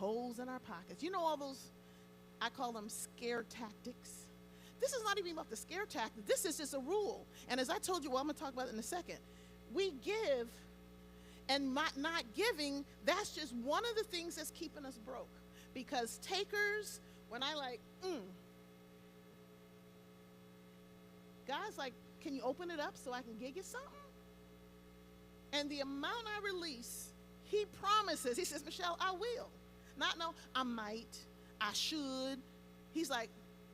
holes in our pockets. You know all those, I call them scare tactics. This is not even about the scare tactic. This is just a rule. And as I told you, well, I'm going to talk about it in a second. We give, and not giving, that's just one of the things that's keeping us broke. Because takers, when I like, God's like, can you open it up so I can give you something? And the amount I release, he promises. He says, Michelle, I will. Not no, I might, I should. He's like,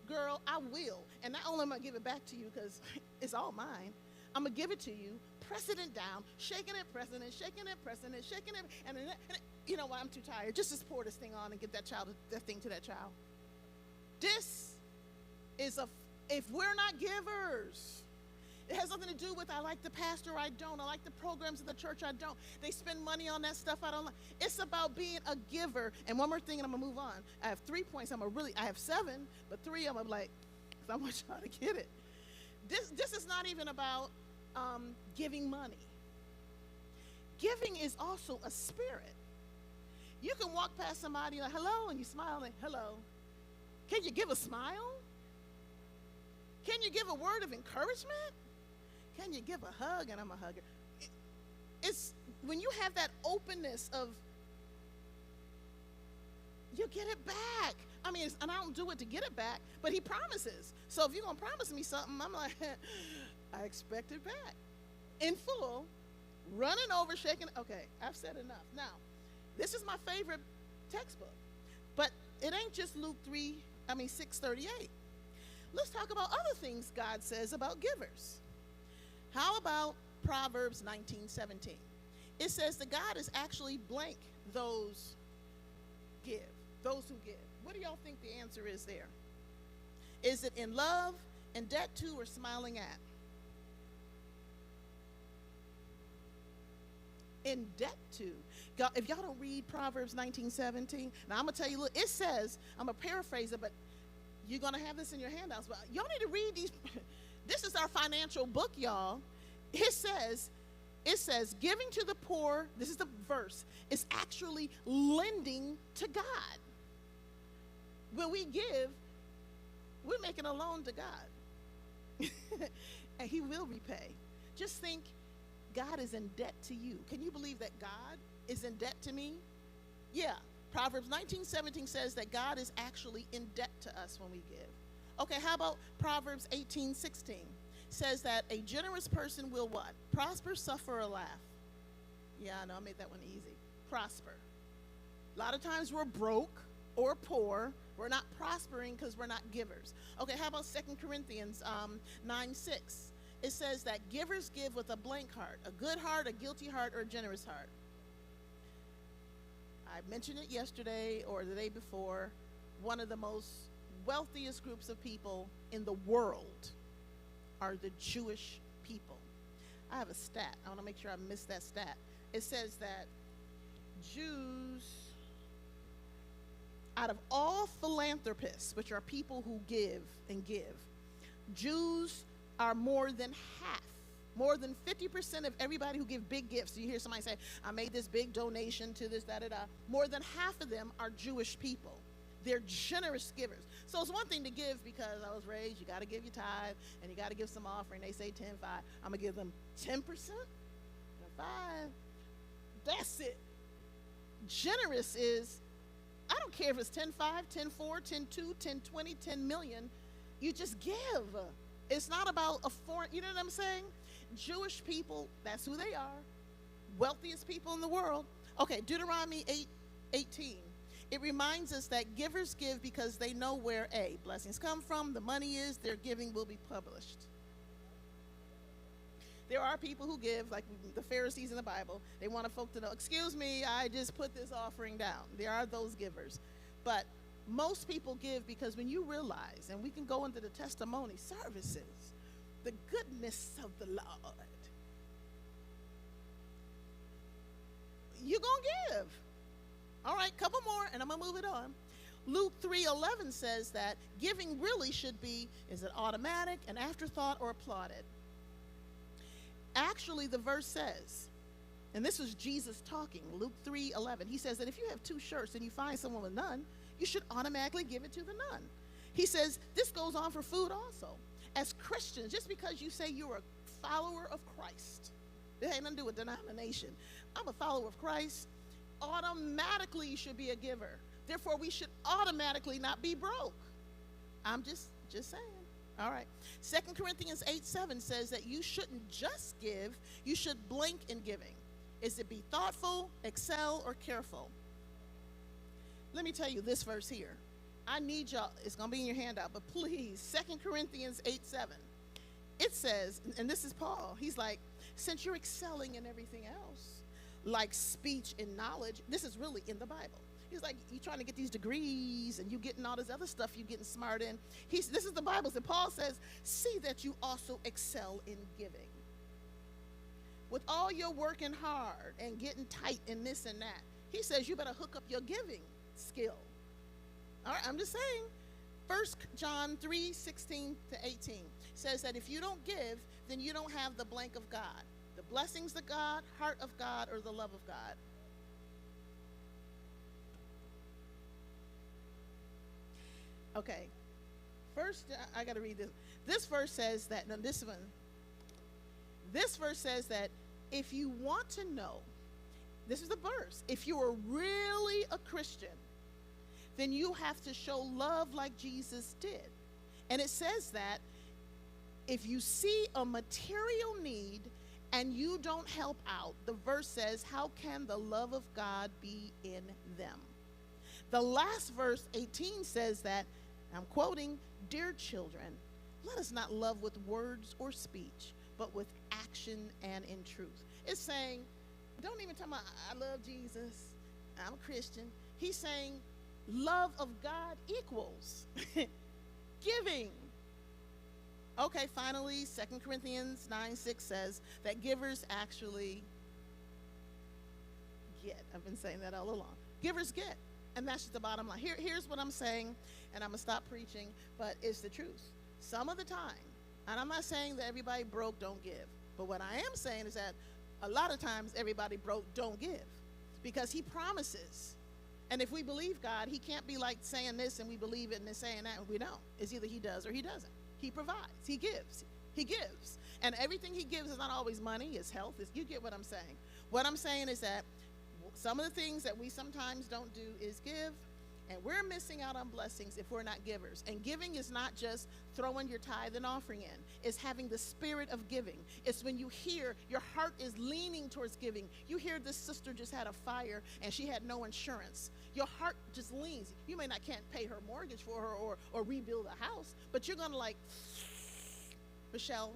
girl, I will. And not only am I going to give it back to you because it's all mine, I'm going to give it to you, pressing it down, shaking it, pressing it, shaking it, pressing it, shaking it. And you know what, I'm too tired. Just pour this thing on and give that thing to that child. This is if we're not givers, it has nothing to do with I like the pastor, I don't. I like the programs of the church, I don't. They spend money on that stuff, I don't like. It's about being a giver. And one more thing, and I'm going to move on. I have 3 points. I have 7, but 3 I'm like, because I want y'all to get it. This is not even about giving money. Giving is also a spirit. You can walk past somebody like, hello, and you smile like, hello. Can you give a smile? Can you give a word of encouragement? Can you give a hug? And I'm a hugger. It's when you have that openness of, you get it back. I mean, and I don't do it to get it back, but he promises. So if you're going to promise me something, I'm like, I expect it back. In full, running over, shaking. Okay, I've said enough. Now, this is my favorite textbook. But it ain't just Luke 6:38. Let's talk about other things God says about givers. How about Proverbs 19:17? It says that God is actually blank those who give. What do y'all think the answer is there? Is it in love, in debt to, or smiling at? In debt to. If y'all don't read Proverbs 19:17, now I'm going to tell you, look, it says, I'm going to paraphrase it, but you're going to have this in your handouts. But y'all need to read these. This is our financial book, y'all. It says, giving to the poor, this is the verse, is actually lending to God. When we give, we're making a loan to God. And he will repay. Just think, God is in debt to you. Can you believe that God is in debt to me? Yeah. Proverbs 19:17 says that God is actually in debt to us when we give. Okay, how about Proverbs 18:16? Says that a generous person will what? Prosper, suffer, or laugh. Yeah, I know, I made that one easy. Prosper. A lot of times we're broke or poor. We're not prospering because we're not givers. Okay, how about 2 Corinthians 9:6? It says that givers give with a blank heart, a good heart, a guilty heart, or a generous heart. I mentioned it yesterday or the day before. One of the most wealthiest groups of people in the world are the Jewish people. I have a stat. I want to make sure I miss that stat. It says that Jews, out of all philanthropists, which are people who give and give, Jews are more than half. More than 50% of everybody who give big gifts. You hear somebody say, I made this big donation to this, da-da-da. More than half of them are Jewish people. They're generous givers. So it's one thing to give because I was raised, you got to give your tithe, and you got to give some offering. They say 10-5. I'm going to give them 10%, 5. That's it. Generous is, I don't care if it's 10-5, 10-4, 10-2, 10-20, 10 million. You just give. It's not about a foreign, you know what I'm saying? Jewish people, that's who they are. Wealthiest people in the world. Okay, Deuteronomy 8:18. It reminds us that givers give because they know where blessings come from, the money is, their giving will be published. There are people who give, like the Pharisees in the Bible. They want folk to know, excuse me, I just put this offering down. There are those givers. But most people give because when you realize, and we can go into the testimony services, the goodness of the Lord, you're going to give. All right, couple more, and I'm going to move it on. Luke 3:11 says that giving really should be, is it automatic, an afterthought, or applauded? Actually, the verse says, And this was Jesus talking, Luke 3:11. He says that if you have two shirts and you find someone with none, you should automatically give it to the none. He says this goes on for food also. As Christians, just because you say you're a follower of Christ, it ain't nothing to do with denomination. I'm a follower of Christ. Automatically you should be a giver. Therefore, we should automatically not be broke. I'm just saying. All right. 2 Corinthians 8:7 says that you shouldn't just give, you should blink in giving. Is it be thoughtful, excel, or careful? Let me tell you this verse here. I need y'all, it's going to be in your handout, but please, 2 Corinthians 8:7. It says, and this is Paul, he's like, since you're excelling in everything else, like speech and knowledge, this is really in the Bible. He's like, you're trying to get these degrees and you getting all this other stuff you're getting smart in. This is the Bible. And Paul says, see that you also excel in giving. With all your working hard and getting tight and this and that, he says you better hook up your giving skill. All right, I'm just saying. 1 John 3:16 to 18 says that if you don't give, then you don't have the blank of God. The blessings of God, heart of God, or the love of God. Okay, first I got to read this. This verse says that, no, this verse says that if you want to know, this is the verse, if you are really a Christian, then you have to show love like Jesus did. And it says that if you see a material need and you don't help out, the verse says, how can the love of God be in them? The last verse, 18, says that, I'm quoting, dear children, let us not love with words or speech, but with action and in truth. It's saying, don't even talk about, I love Jesus, I'm a Christian. He's saying, love of God equals giving. Okay, finally, 2 Corinthians 9:6 says that givers actually get. I've been saying that all along. Givers get. And that's just the bottom line. Here's what I'm saying, and I'm going to stop preaching, but it's the truth. Some of the time, and I'm not saying that everybody broke don't give, but what I am saying is that a lot of times everybody broke don't give because he promises. And if we believe God, he can't be like saying this and we believe it and then saying that and we don't. It's either he does or he doesn't. He provides. He gives. He gives. And everything he gives is not always money. It's health. You get what I'm saying. What I'm saying is that some of the things that we sometimes don't do is give, and we're missing out on blessings if we're not givers. And giving is not just throwing your tithe and offering in. It's having the spirit of giving. It's when you hear your heart is leaning towards giving. You hear this sister just had a fire and she had no insurance. Your heart just leans. You may not can't pay her mortgage for her or rebuild a house, but you're going to like, Michelle,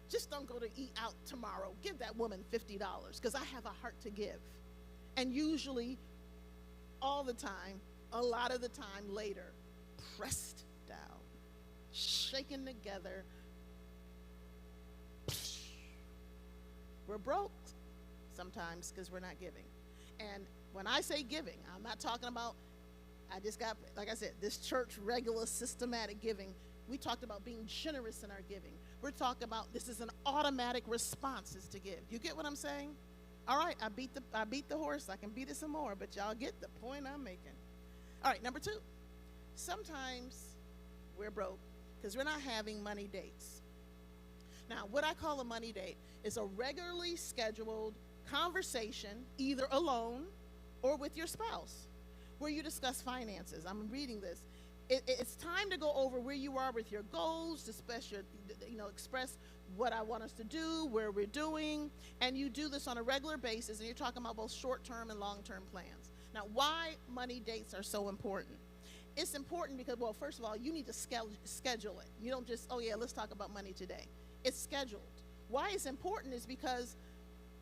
just don't go to eat out tomorrow. Give that woman $50 because I have a heart to give. And usually, all the time, a lot of the time later, pressed down, shaken together. We're broke sometimes because we're not giving. And when I say giving, I'm not talking about, I just got, like I said, this church regular systematic giving. We talked about being generous in our giving. We're talking about this is an automatic response is to give. You get what I'm saying? All right, I beat the horse. I can beat it some more, but y'all get the point I'm making. All right, number 2. Sometimes we're broke because we're not having money dates. Now, what I call a money date is a regularly scheduled conversation, either alone or with your spouse, where you discuss finances. I'm reading this. It's time to go over where you are with your goals, express what I want us to do, where we're doing, and you do this on a regular basis, and you're talking about both short-term and long-term plans. Now, why money dates are so important? It's important because, well, first of all, you need to schedule it. You don't just, oh yeah, let's talk about money today. It's scheduled. Why it's important is because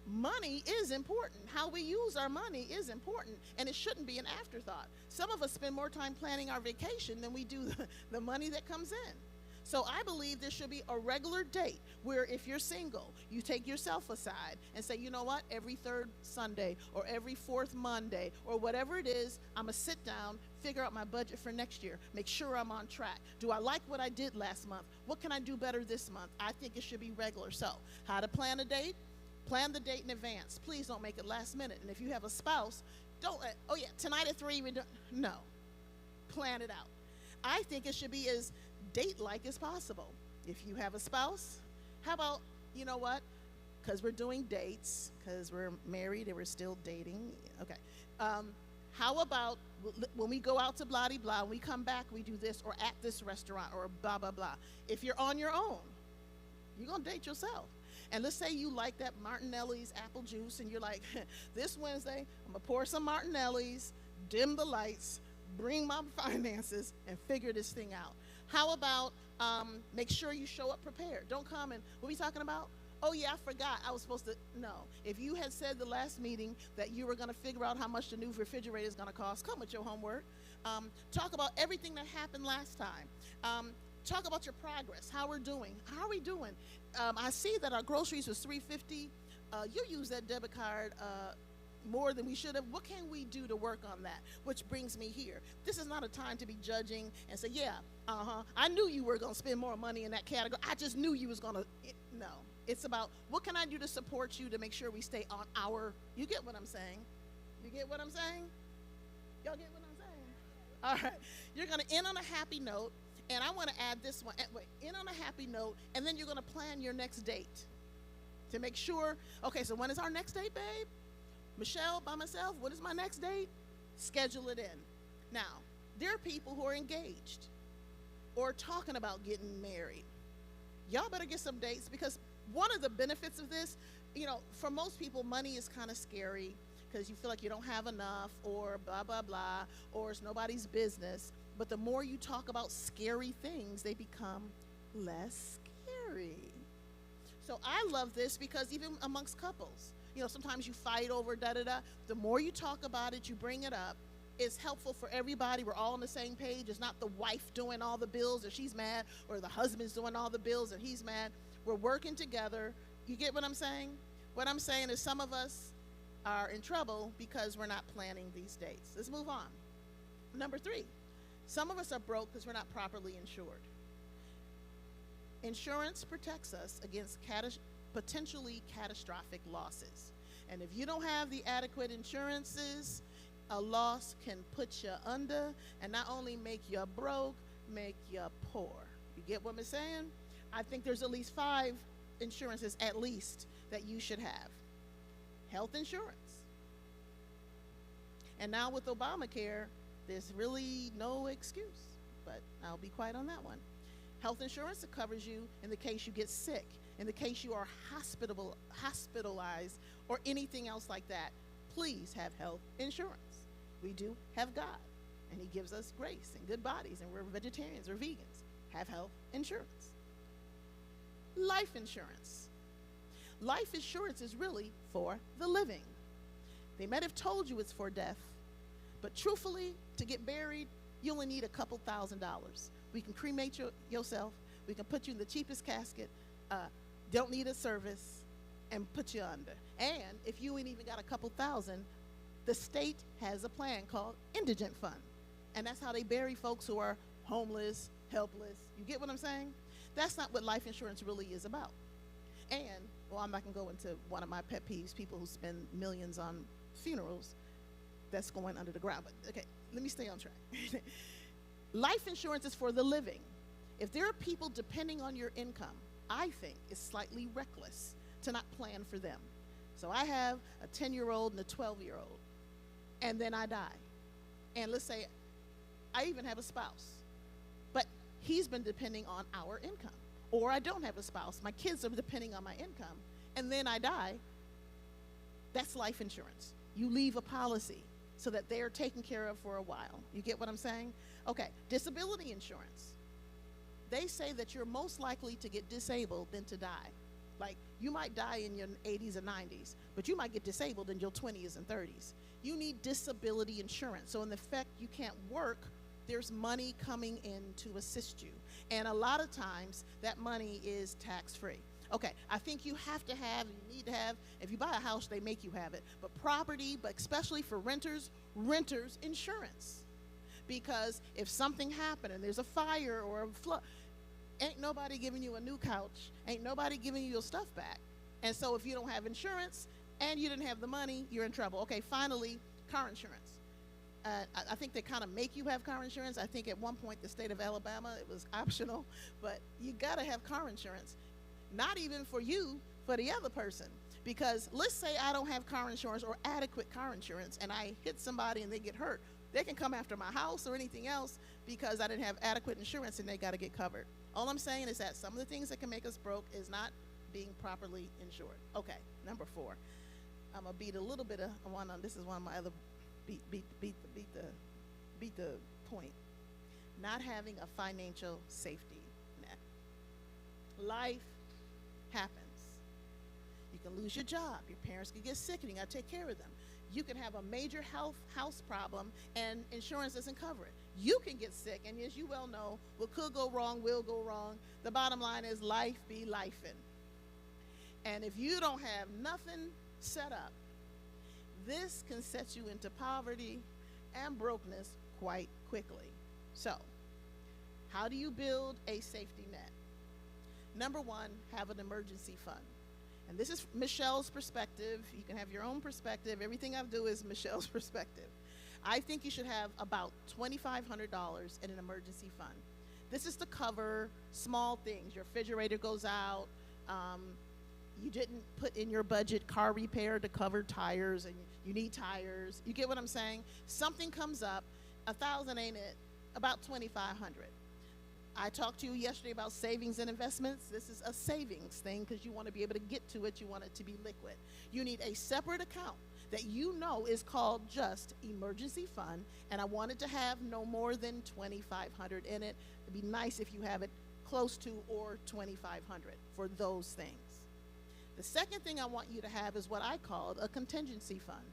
money is important. How we use our money is important, and it shouldn't be an afterthought. Some of us spend more time planning our vacation than we do the money that comes in. So I believe there should be a regular date where if you're single, you take yourself aside and say, you know what, every 3rd Sunday or every 4th Monday or whatever it is, I'm going to sit down, figure out my budget for next year, make sure I'm on track. Do I like what I did last month? What can I do better this month? I think it should be regular. So how to plan a date? Plan the date in advance. Please don't make it last minute. And if you have a spouse, don't, oh yeah, tonight at 3, we don't, no. Plan it out. I think it should be as date-like as possible. If you have a spouse, how about, you know what? Because we're doing dates, because we're married and we're still dating. Okay. How about when we go out to blah blah, when we come back, we do this, or at this restaurant, or blah blah blah. If you're on your own, you're gonna date yourself. And let's say you like that Martinelli's apple juice, and you're like, this Wednesday, I'm gonna pour some Martinelli's, dim the lights, bring my finances, and figure this thing out. How about make sure you show up prepared? Don't come and, what are we talking about? Oh yeah, I forgot. I was supposed to, no. If you had said the last meeting that you were going to figure out how much the new refrigerator is going to cost, come with your homework. Talk about everything that happened last time. Talk about your progress, how we're doing. How are we doing? I see that our groceries was $3.50. You use that debit card more than we should have. What can we do to work on that? Which brings me here. This is not a time to be judging and say, yeah, I knew you were going to spend more money in that category. I just knew you was going to, no. It's about, what can I do to support you to make sure we stay on our, you get what I'm saying? You get what I'm saying? Y'all get what I'm saying? All right. You're going to end on a happy note, and I want to add this one. Wait, end on a happy note, and then you're going to plan your next date to make sure, okay, so when is our next date, babe? Michelle, by myself, what is my next date? Schedule it in. Now, there are people who are engaged or talking about getting married. Y'all better get some dates, because one of the benefits of this, you know, for most people, money is kind of scary because you feel like you don't have enough, or blah, blah, blah, or it's nobody's business. But the more you talk about scary things, they become less scary. So I love this, because even amongst couples, you know, sometimes you fight over da-da-da. The more you talk about it, you bring it up, it's helpful for everybody. We're all on the same page. It's not the wife doing all the bills and she's mad, or the husband's doing all the bills and he's mad. We're working together. You get what I'm saying? What I'm saying is some of us are in trouble because we're not planning these dates. Let's move on. Number 3, some of us are broke because we're not properly insured. Insurance protects us against potentially catastrophic losses. And if you don't have the adequate insurances, a loss can put you under, and not only make you broke, make you poor. You get what I'm saying? I think there's at least 5 insurances at least that you should have. Health insurance. And now with Obamacare, there's really no excuse, but I'll be quiet on that one. Health insurance that covers you in the case you get sick, in the case you are hospitalized, or anything else like that. Please have health insurance. We do have God, and he gives us grace and good bodies, and we're vegetarians or vegans. Have health insurance. Life insurance. Life insurance is really for the living. They might have told you it's for death, but truthfully, to get buried, you only need a couple $1,000s. We can cremate yourself. We can put you in the cheapest casket. Don't need a service, and put you under. And if you ain't even got a couple thousand, the state has a plan called indigent fund, and that's how they bury folks who are homeless, helpless. You get what I'm saying? That's not what life insurance really is about. And, well, I'm not going to go into one of my pet peeves, people who spend millions on funerals that's going under the ground. But, okay, let me stay on track. Life insurance is for the living. If there are people depending on your income, I think it's slightly reckless to not plan for them. So I have a 10-year-old and a 12-year-old, and then I die. And let's say I even have a spouse, but he's been depending on our income. Or I don't have a spouse, my kids are depending on my income, and then I die. That's life insurance. You leave a policy so that they're taken care of for a while. You get what I'm saying? Okay, disability insurance. They say that you're most likely to get disabled than to die. Like, you might die in your 80s and 90s, but you might get disabled in your 20s and 30s. You need disability insurance. So in effect, you can't work, there's money coming in to assist you. And a lot of times, that money is tax-free. Okay, I think you have to have, you need to have, if you buy a house, they make you have it. But property, but especially for renters insurance. Because if something happened and there's a fire or a flood, ain't nobody giving you a new couch, ain't nobody giving you your stuff back. And so if you don't have insurance and you didn't have the money, you're in trouble. Okay, finally, car insurance. I think they kind of make you have car insurance. I think at one point the state of Alabama, it was optional, but you got to have car insurance. Not even for you, for the other person. Because let's say I don't have car insurance or adequate car insurance and I hit somebody and they get hurt. They can come after my house or anything else because I didn't have adequate insurance and they got to get covered. All I'm saying is that some of the things that can make us broke is not being properly insured. Okay, number 4. I'm going to beat a little bit of one on. This is one of my other beat the point. Not having a financial safety net. Life happens. You can lose your job. Your parents can get sick and you got to take care of them. You can have a major house problem and insurance doesn't cover it. You can get sick, and as you well know, what could go wrong will go wrong. The bottom line is life be lifing. And if you don't have nothing set up, this can set you into poverty and brokenness quite quickly. So, how do you build a safety net? Number 1, have an emergency fund. And this is Michelle's perspective. You can have your own perspective. Everything I do is Michelle's perspective. I think you should have about $2,500 in an emergency fund. This is to cover small things. Your refrigerator goes out. You didn't put in your budget car repair to cover tires, and you need tires. You get what I'm saying? Something comes up. 1,000 ain't it? About 2,500. I talked to you yesterday about savings and investments. This is a savings thing because you want to be able to get to it. You want it to be liquid. You need a separate account that you know is called just emergency fund, and I want it to have no more than 2,500 in it. It'd be nice if you have it close to or 2,500 for those things. The second thing I want you to have is what I called a contingency fund.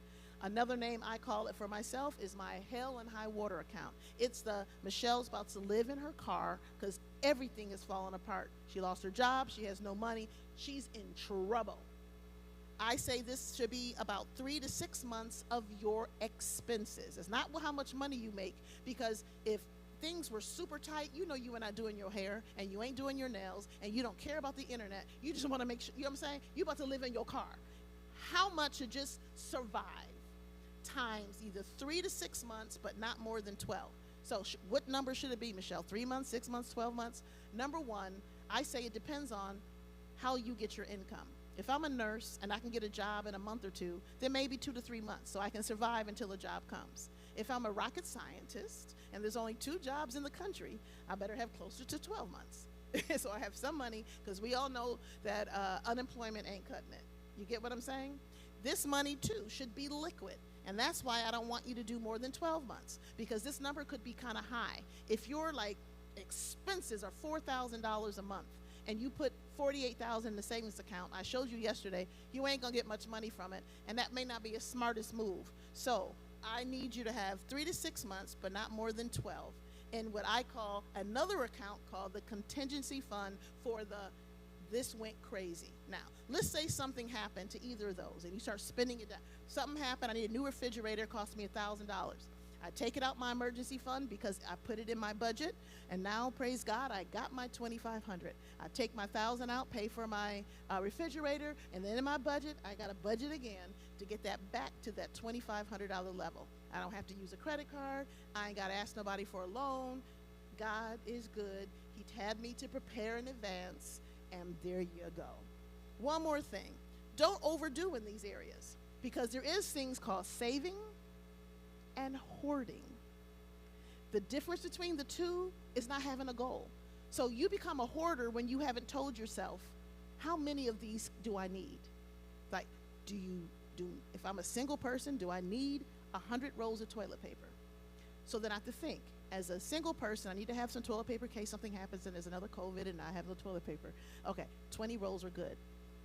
Another name I call it for myself is my hell and high water account. It's the Michelle's about to live in her car because everything is falling apart. She lost her job. She has no money. She's in trouble. I say this should be about 3 to 6 months of your expenses. It's not how much money you make, because if things were super tight, you know you are not doing your hair and you ain't doing your nails and you don't care about the internet. You just want to make sure, you know what I'm saying? You're about to live in your car. How much to just survive times either 3 to 6 months, but not more than 12. So what number should it be, Michelle? 3 months, 6 months, 12 months? Number 1, I say it depends on how you get your income. If I'm a nurse and I can get a job in a month or 2, then maybe 2 to 3 months, so I can survive until a job comes. If I'm a rocket scientist and there's only 2 jobs in the country, I better have closer to 12 months. So I have some money, because we all know that unemployment ain't cutting it. You get what I'm saying? This money, too, should be liquid. And that's why I don't want you to do more than 12 months, because this number could be kind of high. If your expenses are $4,000 a month and you put $48,000 in the savings account, I showed you yesterday, you ain't gonna get much money from it, and that may not be a smartest move. So I need you to have 3 to 6 months, but not more than 12, in what I call another account called the contingency fund for the this went crazy. Now, let's say something happened to either of those and you start spending it down. Something happened, I need a new refrigerator, it cost me $1,000. I take it out my emergency fund because I put it in my budget, and now, praise God, I got my $2,500. I take my $1,000 out, pay for my refrigerator, and then in my budget, I got to budget again to get that back to that $2,500 level. I don't have to use a credit card. I ain't got to ask nobody for a loan. God is good. He had me to prepare in advance, and there you go. One more thing. Don't overdo in these areas, because there is things called saving and hoarding. The difference between the two is not having a goal. So you become a hoarder when you haven't told yourself, how many of these do I need? Like, if I'm a single person, do I need 100 rolls of toilet paper? So then I have to think, as a single person, I need to have some toilet paper in case something happens and there's another COVID and I have no toilet paper. Okay, 20 rolls are good.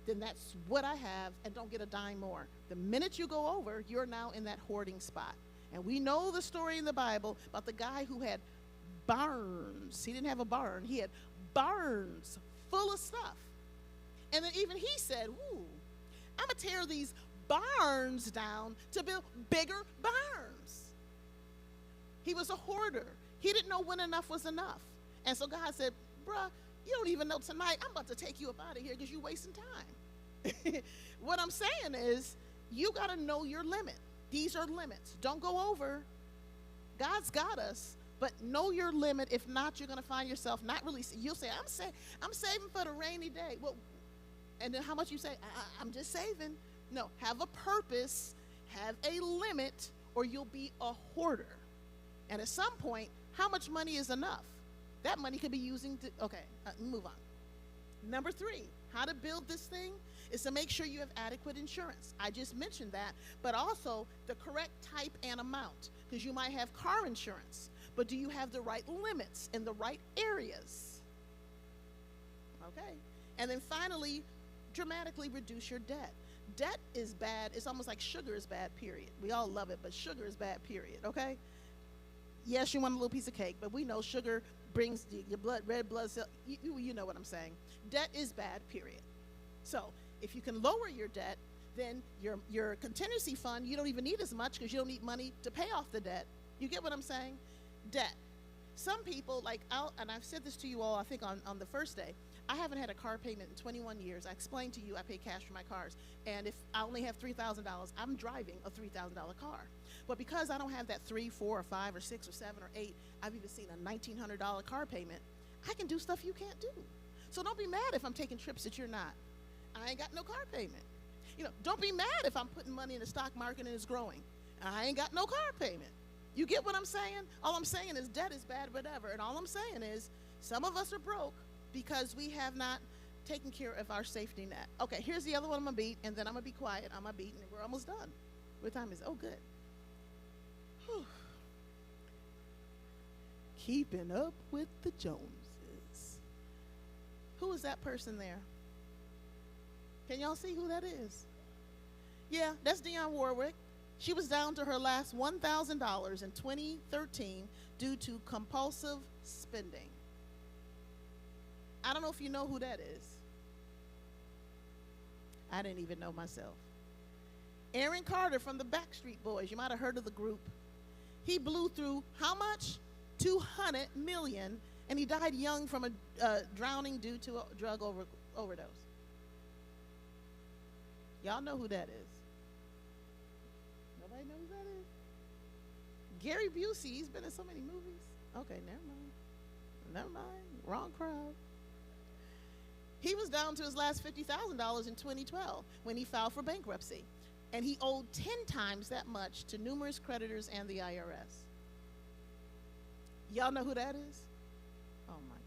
Then that's what I have, and don't get a dime more. The minute you go over, you're now in that hoarding spot. And we know the story in the Bible about the guy who had barns. He didn't have a barn. He had barns full of stuff. And then even he said, ooh, I'm going to tear these barns down to build bigger barns. He was a hoarder. He didn't know when enough was enough. And so God said, bruh, you don't even know tonight. I'm about to take you up out of here because you're wasting time. What I'm saying is, you got to know your limit. These are limits. Don't go over. God's got us, but know your limit. If not, you're going to find yourself not really. You'll say, I'm saving for the rainy day. Well, and then how much you say? I'm just saving. No, have a purpose, have a limit, or you'll be a hoarder. And at some point, how much money is enough? That money could be using to, okay, move on. Number 3, how to build this thing is to make sure you have adequate insurance. I just mentioned that, but also the correct type and amount, because you might have car insurance, but do you have the right limits in the right areas? Okay. And then finally, dramatically reduce your debt. Debt is bad. It's almost like sugar is bad, period. We all love it, but sugar is bad, period, okay? Yes, you want a little piece of cake, but we know sugar brings your red blood cell. You know what I'm saying. Debt is bad, period. So if you can lower your debt, then your contingency fund, you don't even need as much because you don't need money to pay off the debt. You get what I'm saying? Debt. Some people, and I've said this to you all, I think on the first day, I haven't had a car payment in 21 years. I explained to you I pay cash for my cars. And if I only have $3,000, I'm driving a $3,000 car. But because I don't have that 3, 4, or 5, or 6, or 7, or 8, I've even seen a $1,900 car payment, I can do stuff you can't do. So don't be mad if I'm taking trips that you're not. I ain't got no car payment. Don't be mad if I'm putting money in the stock market and it's growing. I ain't got no car payment. You get what I'm saying? All I'm saying is debt is bad, whatever. And all I'm saying is some of us are broke because we have not taken care of our safety net. Okay, here's the other one I'm going to beat, and then I'm going to be quiet. I'm going to beat, and we're almost done. What time is it? Oh, good. Whew. Keeping up with the Joneses. Who is that person there? Can y'all see who that is? Yeah, that's Dionne Warwick. She was down to her last $1,000 in 2013 due to compulsive spending. I don't know if you know who that is. I didn't even know myself. Aaron Carter from the Backstreet Boys. You might have heard of the group. He blew through how much? $200 million, and he died young from a drowning due to a drug overdose. Y'all know who that is. Nobody knows who that is? Gary Busey, he's been in so many movies. Okay, never mind. Wrong crowd. He was down to his last $50,000 in 2012 when he filed for bankruptcy. And he owed 10 times that much to numerous creditors and the IRS. Y'all know who that is? Oh, my God.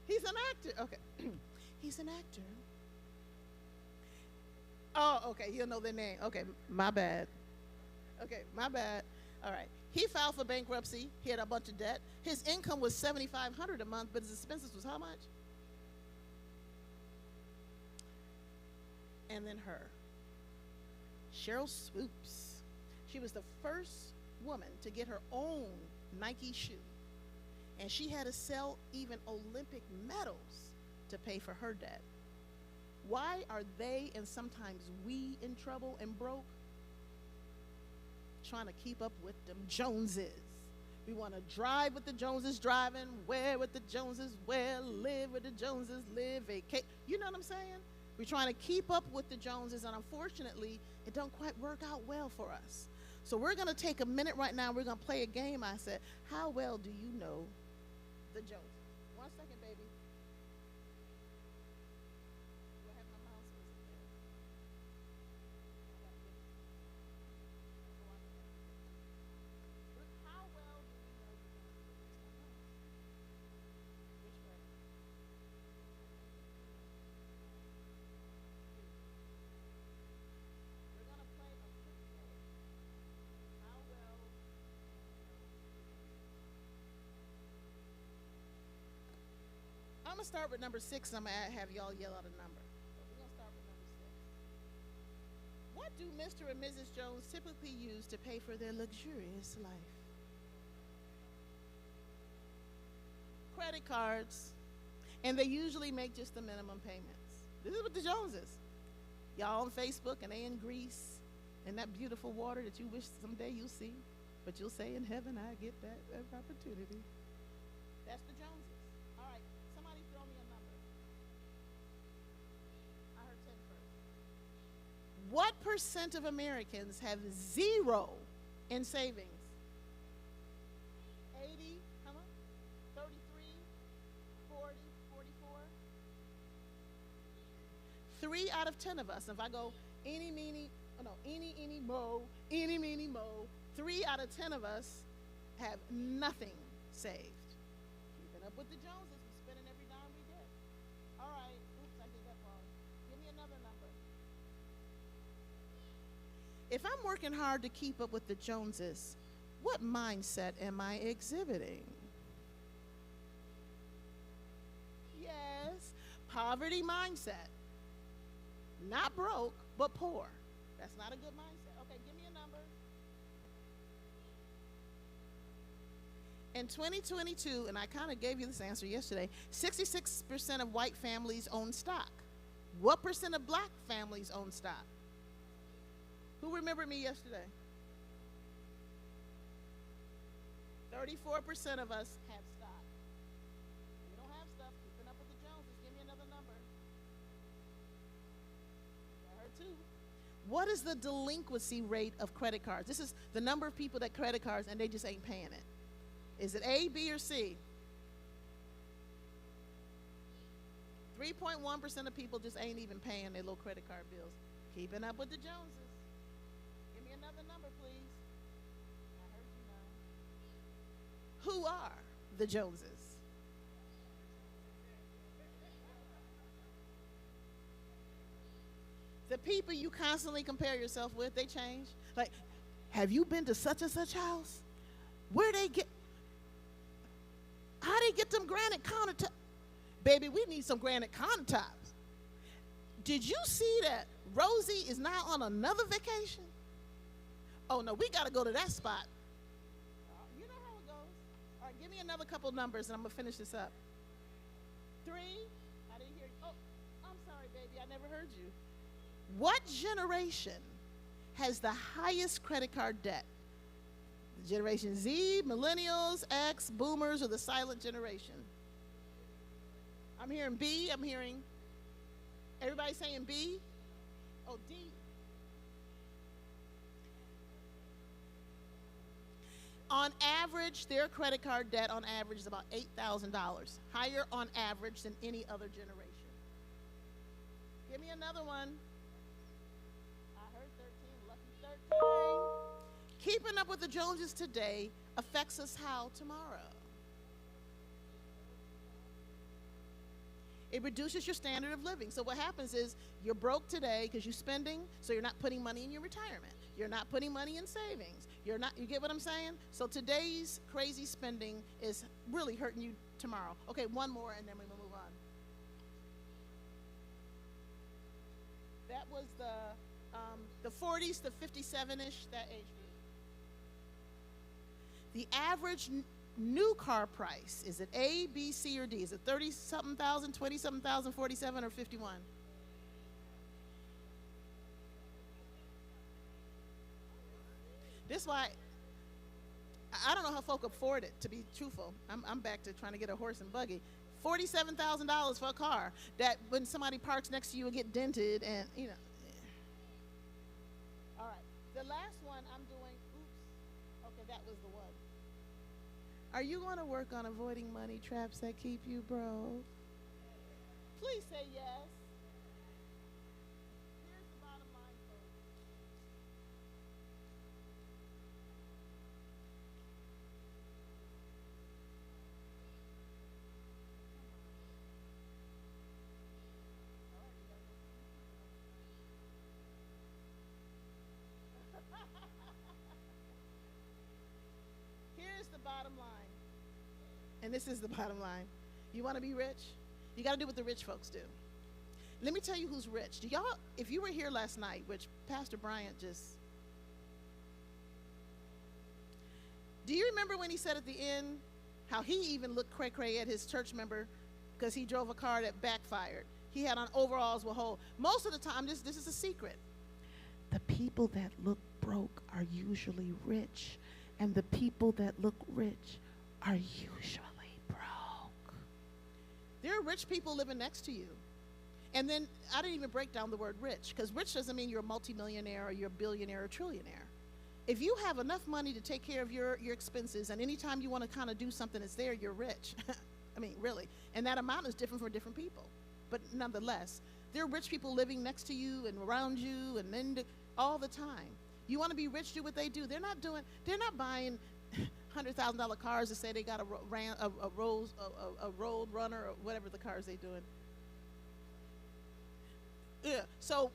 He's an actor. Okay. He's an actor. Oh, okay. You'll know their name. Okay, my bad. Okay, my bad. All right. He filed for bankruptcy. He had a bunch of debt. His income was $7,500 a month, but his expenses was how much? And then her, Cheryl Swoops. She was the first woman to get her own Nike shoe, and she had to sell even Olympic medals to pay for her debt. Why are they and sometimes we in trouble and broke? Trying to keep up with them Joneses. We want to drive with the Joneses driving, wear with the Joneses wear, live with the Joneses live, vacate. You know what I'm saying? We're trying to keep up with the Joneses, and unfortunately, it don't quite work out well for us. So we're going to take a minute right now. We're going to play a game. I said, how well do you know the Joneses? 1 second, baby. Do I have my mouse? How well do you know the Joneses? Which way? We're going to play a quick game. How well do you know? I'm going to start with number 6. I'm going to have y'all yell out a number. So we're going to start with number 6. What do Mr. and Mrs. Jones typically use to pay for their luxurious life? Credit cards. And they usually make just the minimum payments. This is what the Joneses. Y'all on Facebook, and they in Greece, and that beautiful water that you wish someday you'll see. But you'll say, in heaven, I get that opportunity. That's the Joneses. All right, somebody throw me a number. What percent of Americans have zero in savings? 80, how much? 33, 40, 44? 3 out of 10 of us, if I go eeny, meeny, mo, 3 out of 10 of us have nothing saved. Keeping up with the Joneses, we're spending every dime we get. All right, oops, I did that wrong. Give me another number. If I'm working hard to keep up with the Joneses, what mindset am I exhibiting? Yes, poverty mindset. Not broke, but poor. That's not a good mindset. Okay, give me a number. In 2022, and I kind of gave you this answer yesterday, 66% of white families own stock. What percent of black families own stock? Who remembered me yesterday? 34% of us have stock. We don't have stuff. Keeping up with the Joneses. Give me another number. I heard 2. What is the delinquency rate of credit cards? This is the number of people that credit cards and they just ain't paying it. Is it A, B, or C? 3.1% of people just ain't even paying their little credit card bills. Keeping up with the Joneses. Give me another number, please. I heard you now. Who are the Joneses? The people you constantly compare yourself with, they change. Like, have you been to such and such house? Where they get? How they get them granite countertops? Baby, we need some granite countertops. Did you see that Rosie is now on another vacation? Oh no, we got to go to that spot. You know how it goes. All right, give me another couple numbers and I'm gonna finish this up. 3. I didn't hear you. Oh, I'm sorry, baby. I never heard you. What generation has the highest credit card debt? Generation Z, millennials, X, boomers, or the silent generation? I'm hearing B. I'm hearing everybody saying B. Oh, D. On average, their credit card debt on average is about $8,000, higher on average than any other generation. Give me another one. I heard 13, lucky 13. Keeping up with the Joneses today affects us how tomorrow? It reduces your standard of living. So what happens is you're broke today because you're spending, so you're not putting money in your retirement. You're not putting money in savings. You get what I'm saying? So today's crazy spending is really hurting you tomorrow. Okay, one more and then we will move on. That was the 40s to 57-ish, that age group. The average new car price, is it A, B, C, or D? Is it 30-something thousand, 20-something thousand, 47, or 51? This why I don't know how folk afford it, to be truthful. I'm back to trying to get a horse and buggy. $47,000 for a car that when somebody parks next to you will get dented and, you know. All right. The last one I'm doing, oops. Okay, that was the one. Are you going to work on avoiding money traps that keep you broke? Please say yes. Here's the bottom line, folks. Here's the bottom line. And this is the bottom line. You want to be rich? You got to do what the rich folks do. Let me tell you who's rich. Do y'all, if you were here last night, which Pastor Bryant just, do you remember when he said at the end how he even looked cray-cray at his church member because he drove a car that backfired? He had on overalls with holes. Most of the time, this is a secret. The people that look broke are usually rich, and the people that look rich are usually broke. There are rich people living next to you. And then I didn't even break down the word rich, because rich doesn't mean you're a multimillionaire or you're a billionaire or trillionaire. If you have enough money to take care of your expenses, and anytime you want to kind of do something that's there, you're rich. I mean, really. And that amount is different for different people. But nonetheless, there are rich people living next to you and around you and then all the time. You want to be rich, do what they do. They're not buying $100,000 cars to say they got a road runner or whatever the cars they doing. Yeah, so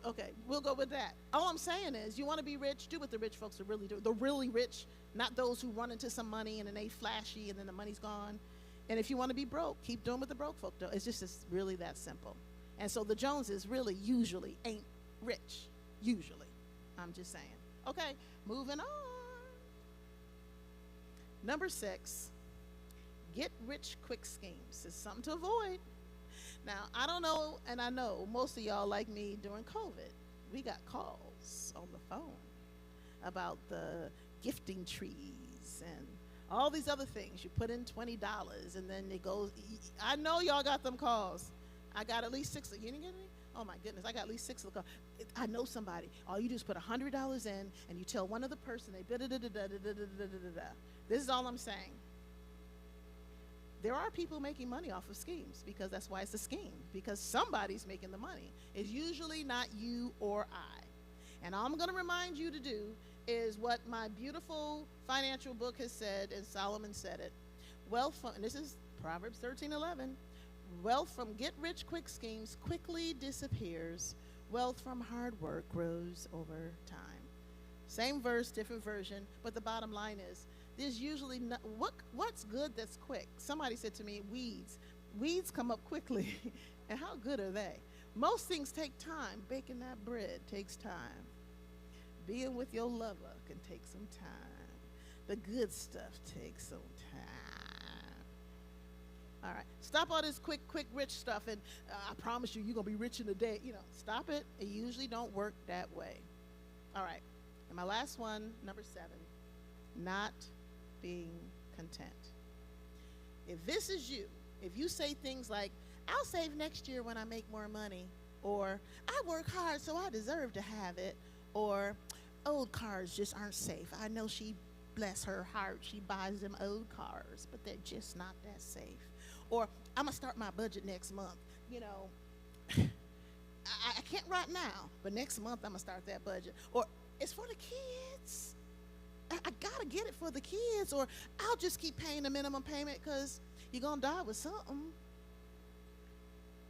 okay, we'll go with that. All I'm saying is, you want to be rich, do what the rich folks are really doing. The really rich, not those who run into some money and then they flashy and then the money's gone. And if you want to be broke, keep doing what the broke folk do. It's really that simple. And so the Joneses really usually ain't rich. Usually. I'm just saying. Okay, moving on. Number 6, get rich quick schemes. It's something to avoid. Now, I don't know, and I know most of y'all, like me, during COVID, we got calls on the phone about the gifting trees and all these other things. You put in $20 and then it goes. I know y'all got them calls. I got at least 6. You didn't get any? Oh my goodness, I got at least 6 of the calls. I know somebody. All you do is put $100 in and you tell one other person they da-da-da-da-da-da-da-da-da-da. This is all I'm saying. There are people making money off of schemes, because that's why it's a scheme, because somebody's making the money. It's usually not you or I. And all I'm going to remind you to do is what my beautiful financial book has said, and Solomon said it. Wealth from, and this is Proverbs 13:11, wealth from get-rich-quick schemes quickly disappears. Wealth from hard work grows over time. Same verse, different version, but the bottom line is, there's usually what's good that's quick. Somebody said to me, weeds. Weeds come up quickly. And how good are they? Most things take time. Baking that bread takes time. Being with your lover can take some time. The good stuff takes some time. All right. Stop all this quick, rich stuff, and I promise you're going to be rich in a day. Stop it. It usually don't work that way. All right. And my last one, number 7, not being content. If this is you, if you say things like, I'll save next year when I make more money, or I work hard so I deserve to have it, or old cars just aren't safe. I know she, bless her heart, she buys them old cars, but they're just not that safe. Or I'm going to start my budget next month. I can't right now, but next month I'm going to start that budget. Or it's for the kids. I gotta get it for the kids, or I'll just keep paying the minimum payment because you're gonna die with something.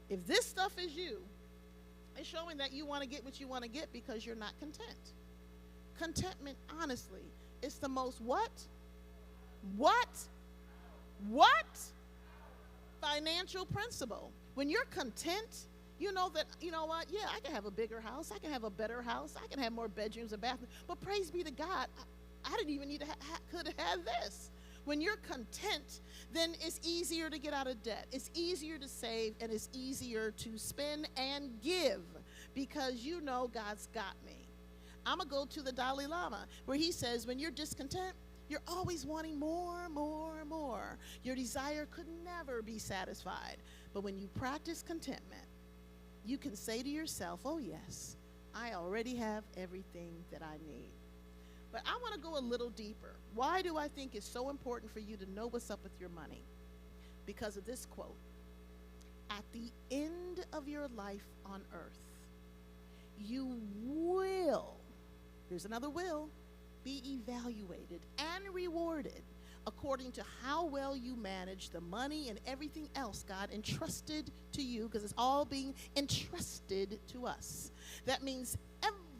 If this stuff is you, it's showing that you want to get what you want to get because you're not content. Contentment, honestly, is the most what financial principle. When you're content, you know that, what, yeah, I can have a bigger house, I can have a better house, I can have more bedrooms and bathrooms, but praise be to God, I didn't even need to could have this. When you're content, then it's easier to get out of debt. It's easier to save, and it's easier to spend and give, because you know God's got me. I'm going to go to the Dalai Lama, where he says when you're discontent, you're always wanting more, more, more. Your desire could never be satisfied. But when you practice contentment, you can say to yourself, oh yes, I already have everything that I need. But I want to go a little deeper. Why do I think it's so important for you to know what's up with your money? Because of this quote. At the end of your life on earth, you will, here's another will, be evaluated and rewarded according to how well you manage the money and everything else God entrusted to you, because it's all being entrusted to us. That means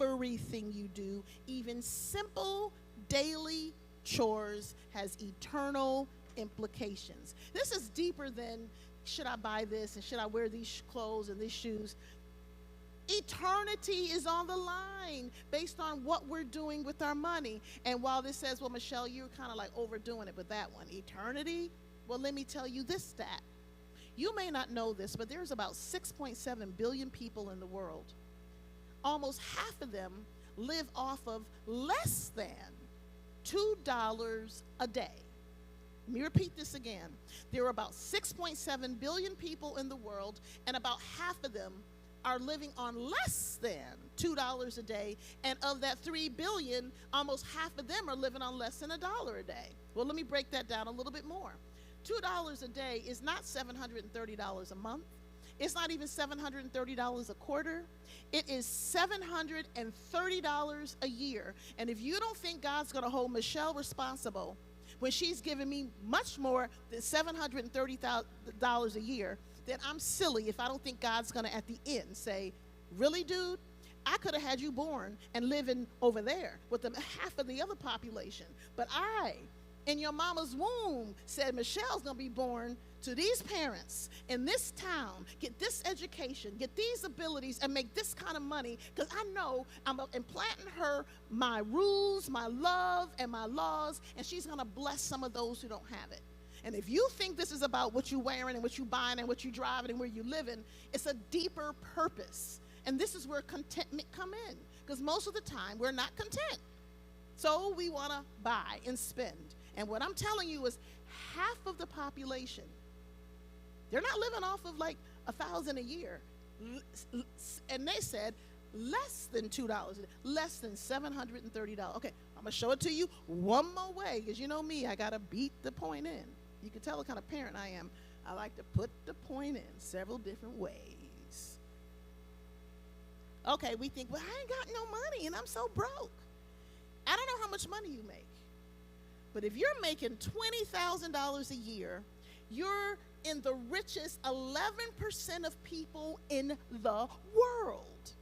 everything you do, even simple daily chores, has eternal implications. This is deeper than, should I buy this and should I wear these clothes and these shoes? Eternity is on the line based on what we're doing with our money. And while this says, well, Michelle, you're kind of like overdoing it with that one. Eternity? Well, let me tell you this stat. You may not know this, but there's about 6.7 billion people in the world. Almost half of them live off of less than $2 a day. Let me repeat this again. There are about 6.7 billion people in the world, and about half of them are living on less than $2 a day. And of that 3 billion, almost half of them are living on less than $1 a day. Well, let me break that down a little bit more. $2 a day is not $730 a month. It's not even $730 a quarter. It is $730 a year. And if you don't think God's going to hold Michelle responsible when she's giving me much more than $730 a year, then I'm silly if I don't think God's going to at the end say, really, dude? I could have had you born and living over there with half of the other population. But I, in your mama's womb, said Michelle's going to be born to these parents in this town, get this education, get these abilities, and make this kind of money, because I know I'm implanting her my rules, my love, and my laws, and she's going to bless some of those who don't have it. And if you think this is about what you're wearing and what you're buying and what you're driving and where you're living, it's a deeper purpose. And this is where contentment come in, because most of the time we're not content. So we want to buy and spend. And what I'm telling you is half of the population, they're not living off of like $1,000 a year. And they said less than $2 a day, less than $730. Okay, I'm going to show it to you one more way, because you know me, I got to beat the point in. You can tell what kind of parent I am. I like to put the point in several different ways. Okay, we think, well, I ain't got no money and I'm so broke. I don't know how much money you make. But if you're making $20,000 a year, you're in the richest 11% of people in the world.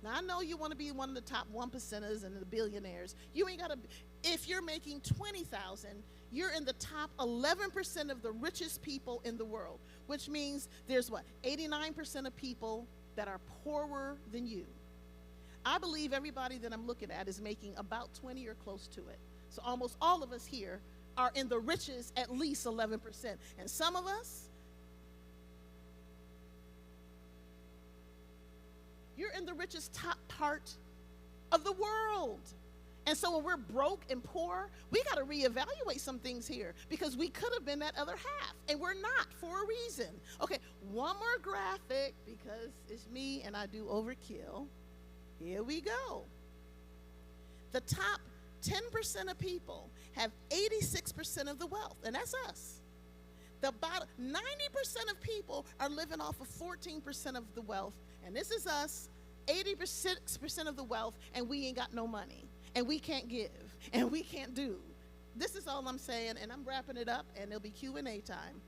Now, I know you want to be one of the top 1%ers and the billionaires. You ain't got to. If you're making $20,000, you're in the top 11% of the richest people in the world, which means there's what? 89% of people that are poorer than you. I believe everybody that I'm looking at is making about 20 or close to it. So almost all of us here are in the richest at least 11%. And some of us, you're in the richest top part of the world. And so when we're broke and poor, we got to reevaluate some things here, because we could have been that other half, and we're not for a reason. Okay, one more graphic, because it's me and I do overkill. Here we go. The top 10% of people have 86% of the wealth, and that's us. The bottom 90% of people are living off of 14% of the wealth, and this is us, 86% of the wealth, and we ain't got no money, and we can't give, and we can't do. This is all I'm saying, and I'm wrapping it up, and it'll be Q&A time.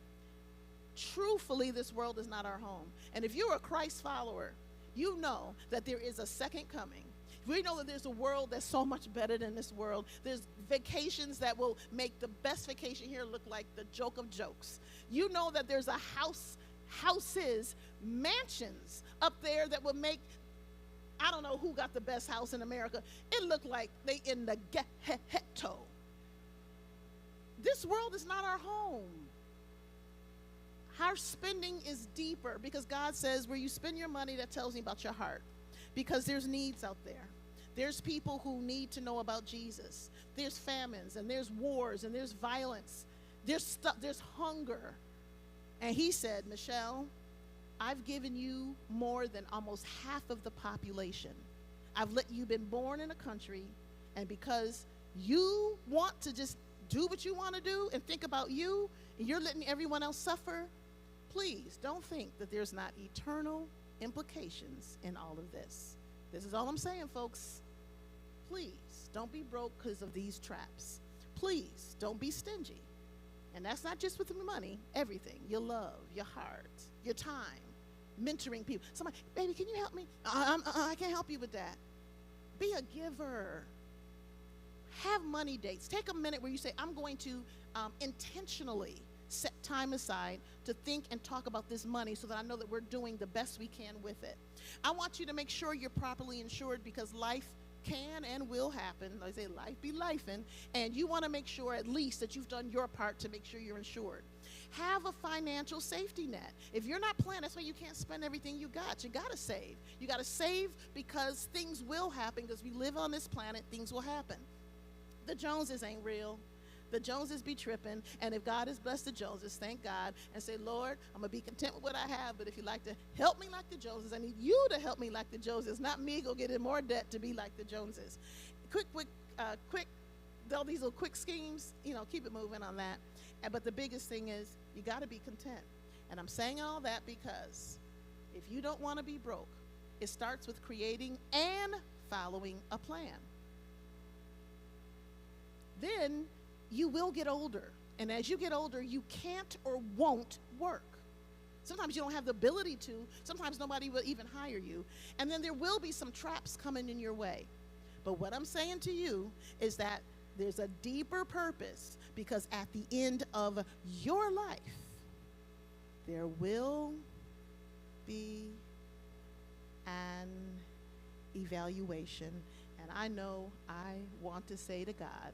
Truthfully, this world is not our home. And if you're a Christ follower, you know that there is a second coming. We know that there's a world that's so much better than this world. There's vacations that will make the best vacation here look like the joke of jokes. You know that there's a houses, mansions up there that will make, I don't know who got the best house in America. It looked like they in the ghetto. This world is not our home. Our spending is deeper, because God says where you spend your money, that tells me about your heart. Because there's needs out there. There's people who need to know about Jesus. There's famines, and there's wars, and there's violence. There's hunger. And he said, Michelle, I've given you more than almost half of the population. I've let you been born in a country, and because you want to just do what you want to do and think about you, and you're letting everyone else suffer, please don't think that there's not eternal implications in all of this. This is all I'm saying, folks. Please don't be broke because of these traps. Please don't be stingy. And that's not just with the money, everything. Your love, your heart, your time, mentoring people. Somebody, baby, can you help me? I can't help you with that. Be a giver. Have money dates. Take a minute where you say, I'm going to intentionally set time aside to think and talk about this money so that I know that we're doing the best we can with it. I want you to make sure you're properly insured, because life can and will happen. I say life be lifing, and you want to make sure at least that you've done your part to make sure you're insured. Have a financial safety net. If you're not planning, that's why you can't spend everything you got. You got to save. You got to save, because things will happen, because we live on this planet, things will happen. The Joneses ain't real. The Joneses be tripping, and if God has blessed the Joneses, thank God, and say, Lord, I'm going to be content with what I have, but if you'd like to help me like the Joneses, I need you to help me like the Joneses, not me go get in more debt to be like the Joneses. Quick, all these little quick schemes, keep it moving on that. But the biggest thing is you got to be content. And I'm saying all that because if you don't want to be broke, it starts with creating and following a plan. Then you will get older. And as you get older, you can't or won't work. Sometimes you don't have the ability to. Sometimes nobody will even hire you. And then there will be some traps coming in your way. But what I'm saying to you is that there's a deeper purpose, because at the end of your life, there will be an evaluation. And I know I want to say to God,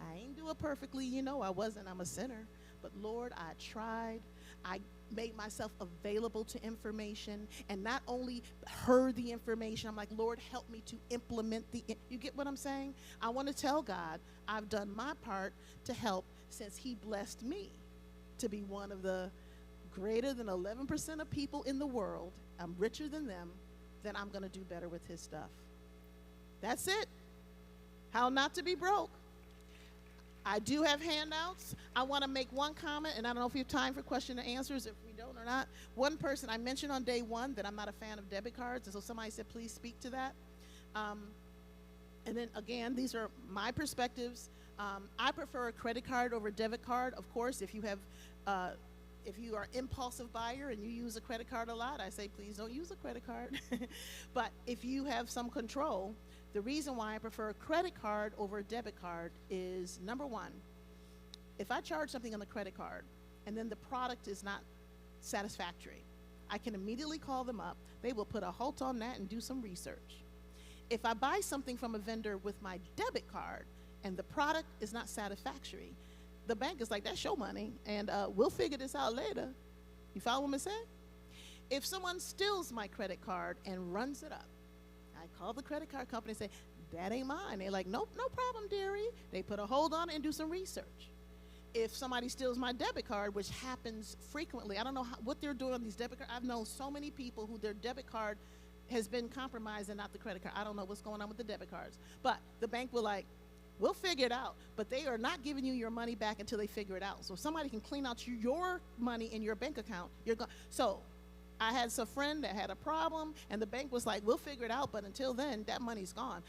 I ain't do it perfectly, I wasn't, I'm a sinner. But Lord, I tried. I made myself available to information, and not only heard the information, I'm like, Lord, help me to implement you get what I'm saying? I want to tell God I've done my part to help, since he blessed me to be one of the greater than 11% of people in the world. I'm richer than them. Then I'm going to do better with his stuff. That's it. How not to be broke. I do have handouts. I want to make one comment, and I don't know if we have time for question and answers, if we don't or not. One person, I mentioned on day one that I'm not a fan of debit cards, and so somebody said, please speak to that. And then, again, these are my perspectives. I prefer a credit card over a debit card. Of course, if you are an impulsive buyer and you use a credit card a lot, I say, please don't use a credit card. But if you have some control, the reason why I prefer a credit card over a debit card is, number one, if I charge something on the credit card and then the product is not satisfactory, I can immediately call them up. They will put a halt on that and do some research. If I buy something from a vendor with my debit card and the product is not satisfactory, the bank is like, that's your money, and we'll figure this out later. You follow what I'm saying? If someone steals my credit card and runs it up, I call the credit card company and say, that ain't mine. They're like, nope, no problem, dearie. They put a hold on it and do some research. If somebody steals my debit card, which happens frequently, I don't know what they're doing on these debit cards. I've known so many people who their debit card has been compromised and not the credit card. I don't know what's going on with the debit cards. But the bank will like, we'll figure it out. But they are not giving you your money back until they figure it out. So if somebody can clean out your money in your bank account, you're going. So I had some friend that had a problem, and the bank was like, we'll figure it out, but until then, that money's gone.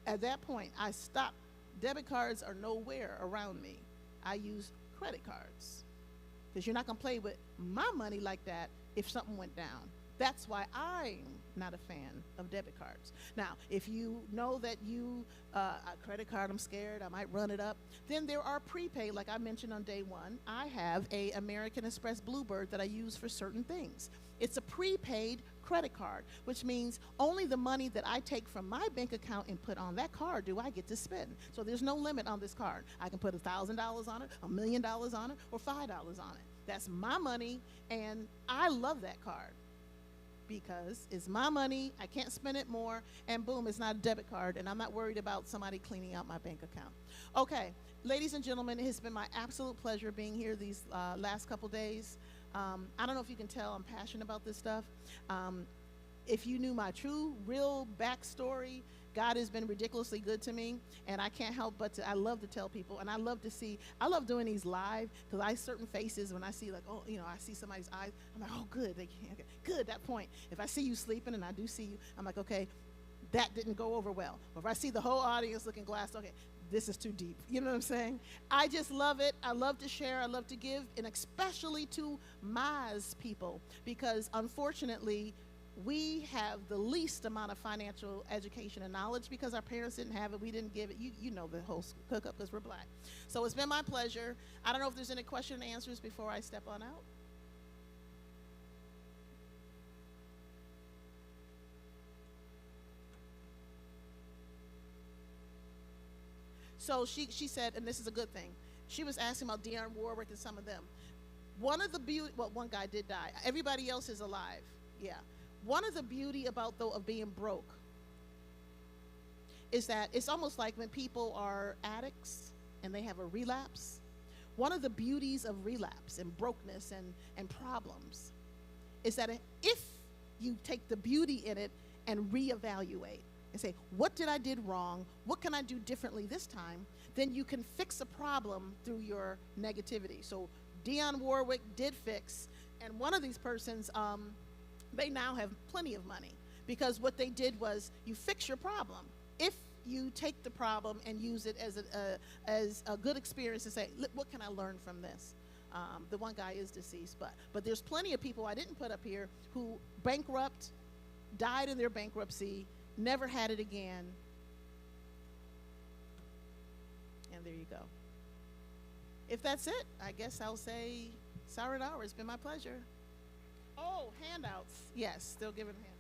At that point, I stopped. Debit cards are nowhere around me. I use credit cards, because you're not going to play with my money like that if something went down. That's why I'm not a fan of debit cards. Now, if you know that a credit card, I'm scared, I might run it up, then there are prepaid, like I mentioned on day one. I have a American Express Bluebird that I use for certain things. It's a prepaid credit card, which means only the money that I take from my bank account and put on that card do I get to spend. So there's no limit on this card. I can put $1,000 on it, $1 million on it, or $5 on it. That's my money, and I love that card, because it's my money, I can't spend it more, and boom, it's not a debit card, and I'm not worried about somebody cleaning out my bank account. Okay, ladies and gentlemen, it has been my absolute pleasure being here these last couple days. I don't know if you can tell I'm passionate about this stuff. If you knew my true, real backstory, God has been ridiculously good to me, and I can't help but I love to tell people, and I love doing these live, because I certain faces, when I see like, oh, I see somebody's eyes, I'm like, oh, good, they can't, okay, good, that point. If I see you sleeping, and I do see you, I'm like, okay, that didn't go over well. But if I see the whole audience looking glassed, okay, this is too deep. You know what I'm saying? I just love it. I love to share. I love to give, and especially to Maz people, because unfortunately, we have the least amount of financial education and knowledge, because our parents didn't have it. We didn't give it. You know the whole hookup, because we're black. So it's been my pleasure. I don't know if there's any question and answers before I step on out. So she said, and this is a good thing, she was asking about Dionne Warwick and some of them. One guy did die. Everybody else is alive. Yeah. One of the beauty of being broke is that it's almost like when people are addicts, and they have a relapse, one of the beauties of relapse and brokenness and problems is that if you take the beauty in it and reevaluate and say, what did I did wrong? What can I do differently this time? Then you can fix a problem through your negativity. So Dionne Warwick did fix, and one of these persons, they now have plenty of money because what they did was you fix your problem. If you take the problem and use it as a good experience to say, look, what can I learn from this? The one guy is deceased, but there's plenty of people I didn't put up here who bankrupt, died in their bankruptcy, never had it again. And there you go. If that's it, I guess I'll say, Sarah, it's been my pleasure. Oh, handouts. Yes, still giving handouts.